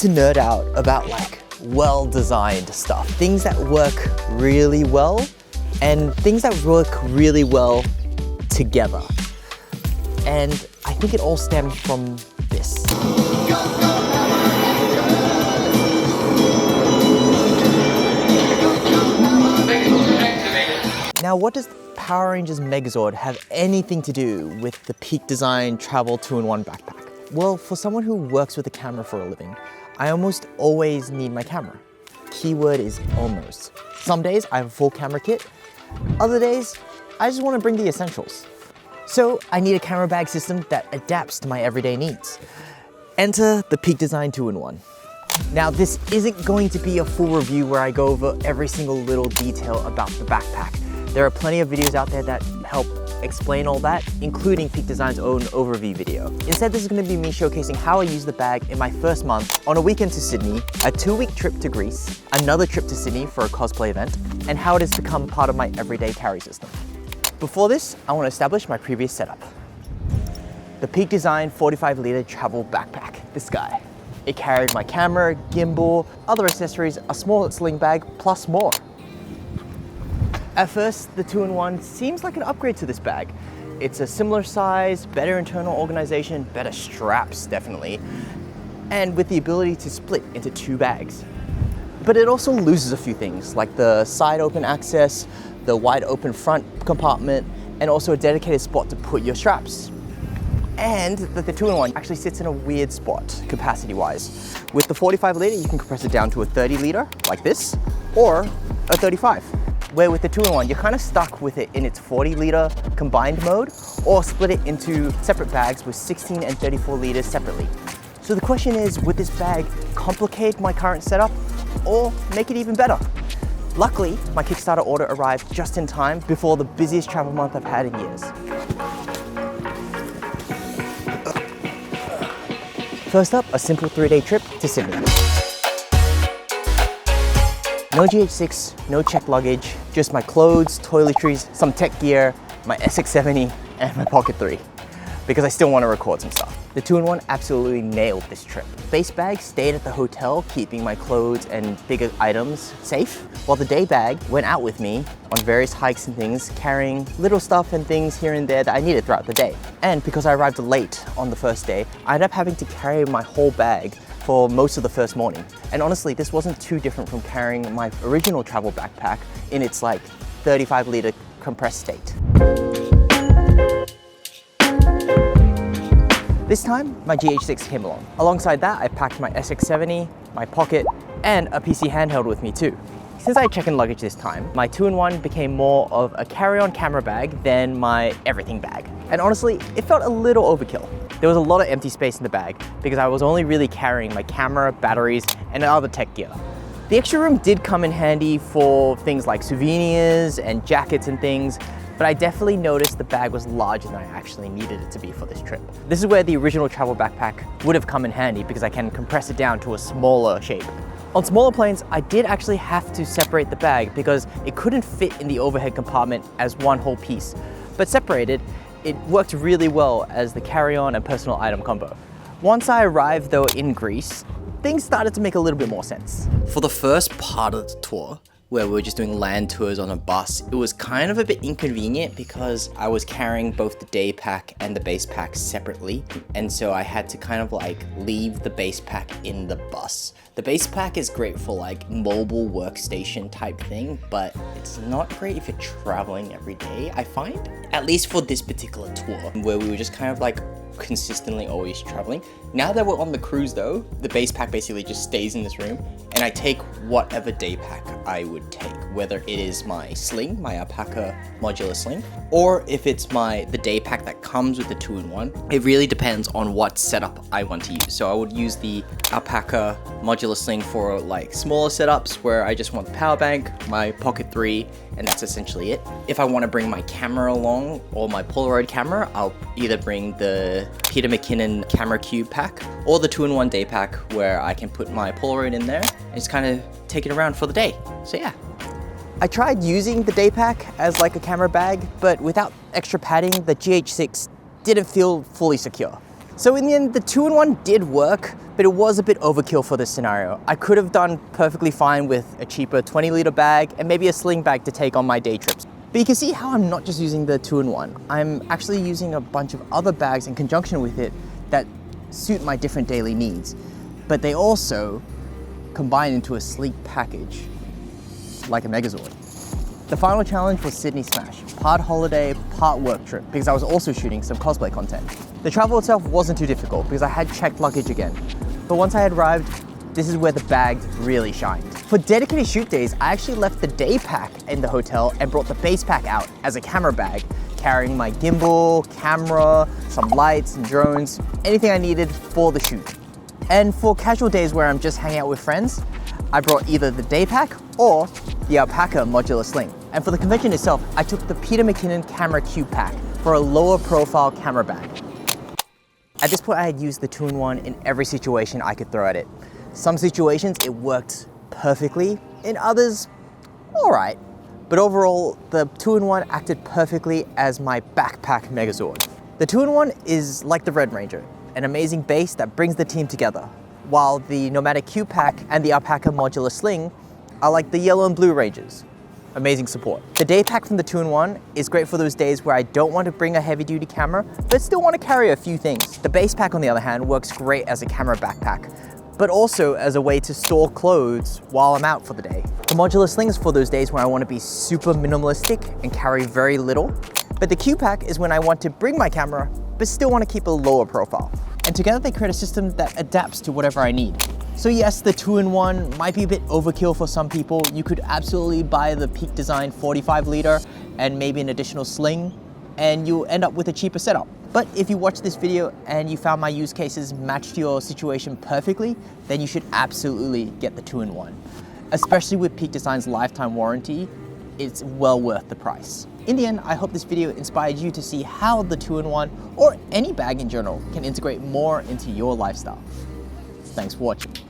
to nerd out about like well-designed stuff, things that work really well and things that work really well together. And I think it all stems from this. Now, what does the Power Rangers Megazord have anything to do with the Peak Design Travel 2-in-1 backpack? Well, for someone who works with a camera for a living, I almost always need my camera. Keyword is almost. Some days I have a full camera kit, other days I just want to bring the essentials. So I need a camera bag system that adapts to my everyday needs. Enter the Peak Design 2-in-1. Now, this isn't going to be a full review where I go over every single little detail about the backpack. There are plenty of videos out there that help explain all that, including Peak Design's own overview video. Instead, this is going to be me showcasing how I use the bag in my first month on a weekend to Sydney, a 2-week trip to Greece, another trip to Sydney for a cosplay event, and how it has become part of my everyday carry system. Before this, I want to establish my previous setup. The Peak Design 45-litre travel backpack, this guy. It carried my camera, gimbal, other accessories, a small sling bag, plus more. At first, the 2-in-1 seems like an upgrade to this bag. It's a similar size, better internal organization, better straps, definitely, and with the ability to split into 2 bags. But it also loses a few things, like the side open access, the wide open front compartment, and also a dedicated spot to put your straps. And that the 2-in-1 actually sits in a weird spot, capacity-wise. With the 45-litre, you can compress it down to a 30-litre, like this, or a 35. Where with the 2-in-1, you're kind of stuck with it in its 40-litre combined mode, or split it into separate bags with 16 and 34 litres separately. So the question is, would this bag complicate my current setup, or make it even better? Luckily, my Kickstarter order arrived just in time before the busiest travel month I've had in years. First up, a simple 3-day trip to Sydney. No GH6, no checked luggage, just my clothes, toiletries, some tech gear, my SX70, and my Pocket 3, because I still want to record some stuff. The 2-in-1 absolutely nailed this trip. Base bag stayed at the hotel, keeping my clothes and bigger items safe, while the day bag went out with me on various hikes and things, carrying little stuff and things here and there that I needed throughout the day. And because I arrived late on the first day, I ended up having to carry my whole bag for most of the first morning. And honestly, this wasn't too different from carrying my original travel backpack in its like 35-litre compressed state. This time, my GH6 came along. Alongside that, I packed my SX70, my Pocket, and a PC handheld with me too. Since I checked in luggage this time, my 2-in-1 became more of a carry-on camera bag than my everything bag. And honestly, it felt a little overkill. There was a lot of empty space in the bag because I was only really carrying my camera, batteries, and other tech gear. The extra room did come in handy for things like souvenirs and jackets and things, but I definitely noticed the bag was larger than I actually needed it to be for this trip. This is where the original travel backpack would have come in handy because I can compress it down to a smaller shape. On smaller planes, I did actually have to separate the bag because it couldn't fit in the overhead compartment as one whole piece. But separated, it worked really well as the carry-on and personal item combo. Once I arrived though in Greece, things started to make a little bit more sense. For the first part of the tour, where we were just doing land tours on a bus, it was kind of a bit inconvenient because I was carrying both the day pack and the base pack separately. And so I had to kind of like leave the base pack in the bus. The base pack is great for like mobile workstation type thing, but it's not great if you're traveling every day, I find. At least for this particular tour, where we were just kind of like consistently always traveling. Now that we're on the cruise though, the base pack basically just stays in this room and I take whatever day pack I would take, whether it is my sling, my alpaca modular sling, or if it's the day pack that comes with the 2-in-1. It really depends on what setup I want to use. So I would use the alpaca modular sling for like smaller setups where I just want the power bank, my Pocket 3, and that's essentially it. If I want to bring my camera along or my Polaroid camera, I'll either bring the Peter McKinnon camera cube pack or the 2-in-1 day pack where I can put my Polaroid in there and just kind of take it around for the day. So yeah. I tried using the day pack as like a camera bag, but without extra padding, the GH6 didn't feel fully secure. So in the end, the 2-in-1 did work, but it was a bit overkill for this scenario. I could have done perfectly fine with a cheaper 20-liter bag and maybe a sling bag to take on my day trips. But you can see how I'm not just using the 2-in-1. I'm actually using a bunch of other bags in conjunction with it that suit my different daily needs. But they also combine into a sleek package, like a Megazord. The final challenge was Sydney Smash, part holiday, part work trip, because I was also shooting some cosplay content. The travel itself wasn't too difficult because I had checked luggage again. But once I had arrived, this is where the bag really shined. For dedicated shoot days, I actually left the day pack in the hotel and brought the base pack out as a camera bag, carrying my gimbal, camera, some lights and drones, anything I needed for the shoot. And for casual days where I'm just hanging out with friends, I brought either the day pack or the Alpaca modular sling. And for the convention itself, I took the Peter McKinnon camera cube pack for a lower profile camera bag. At this point, I had used the 2-in-1 in every situation I could throw at it. Some situations, it worked perfectly. In others, all right. But overall, the 2-in-1 acted perfectly as my backpack Megazord. The 2-in-1 is like the Red Ranger, an amazing base that brings the team together, while the Nomadic Cube Pack and the Alpaca modular sling are like the Yellow and Blue Rangers. Amazing support. The day pack from the 2-in-1 is great for those days where I don't want to bring a heavy duty camera, but still want to carry a few things. The base pack, on the other hand, works great as a camera backpack, but also as a way to store clothes while I'm out for the day. The modular sling is for those days where I want to be super minimalistic and carry very little, but the Cube Pack is when I want to bring my camera, but still want to keep a lower profile. And together they create a system that adapts to whatever I need. So yes, the 2-in-1 might be a bit overkill for some people. You could absolutely buy the Peak Design 45 liter and maybe an additional sling, and you'll end up with a cheaper setup. But if you watch this video and you found my use cases matched your situation perfectly, then you should absolutely get the 2-in-1. Especially with Peak Design's lifetime warranty, it's well worth the price. In the end, I hope this video inspired you to see how the 2-in-1 or any bag in general can integrate more into your lifestyle. Thanks for watching.